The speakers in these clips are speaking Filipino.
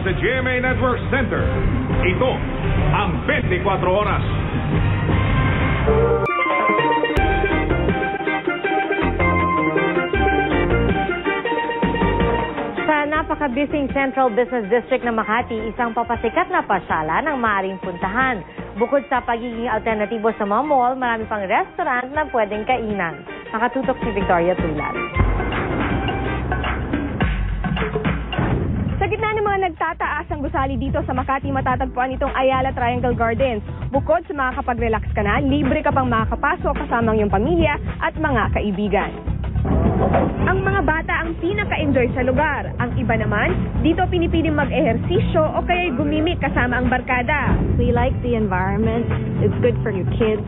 sa GMA Network Center, ito ang 24 Oras. Sa napaka-busy Central Business District ng Makati, isang papasikat na pasyalan ang maaaring puntahan. Bukod sa pagiging alternatibo sa mga mall, marami pang restaurant na pwedeng kainan. Nakatutok si Victoria Tulad. Sa gitna ng mga nagtataas ang gusali dito sa Makati, matatagpuan itong Ayala Triangle Gardens. Bukod sa makakapag-relax ka na, libre ka pang makakapasok kasama ang iyong pamilya at mga kaibigan. Ang mga bata ang pinaka-enjoy sa lugar. Ang iba naman, dito pinipiling mag-ehersisyo o kaya'y gumimik kasama ang barkada. We like the environment. It's good for your kids.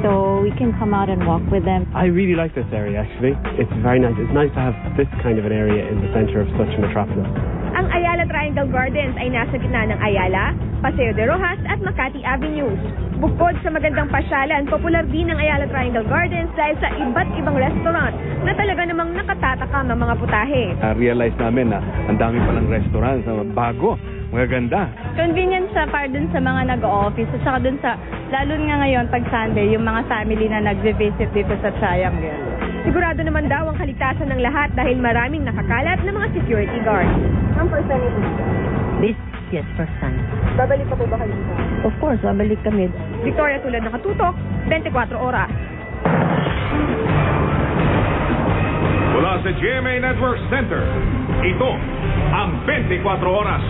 So we can come out and walk with them. I really like this area, actually. It's very nice. It's nice to have this kind of an area in the center of such a metropolis. Ang Ayala Triangle Gardens ay nasa gitna ng Ayala, Paseo de Rojas at Makati Avenues. Bukod sa magandang pasyalan, popular din ang Ayala Triangle Gardens dahil sa iba't ibang restaurant na talaga namang nakatatakam ang mga putahe. Realize namin na ang dami palang restaurants na bago, magaganda. Convenient siya para dun sa mga nag-office at saka dun sa, lalo nga ngayon pag Sunday, yung mga family na nag-visit dito sa Triangle. Sigurado naman daw ang kaligtasan ng lahat dahil maraming nakakalat na mga security guards. Ang first time dito? Yes, first time. Babalik pa po ba kayo dito? Of course, babalik kami. Victoria Tulad, nakatutok, 24 Oras. Mula sa GMA Network Center, ito ang 24 Oras.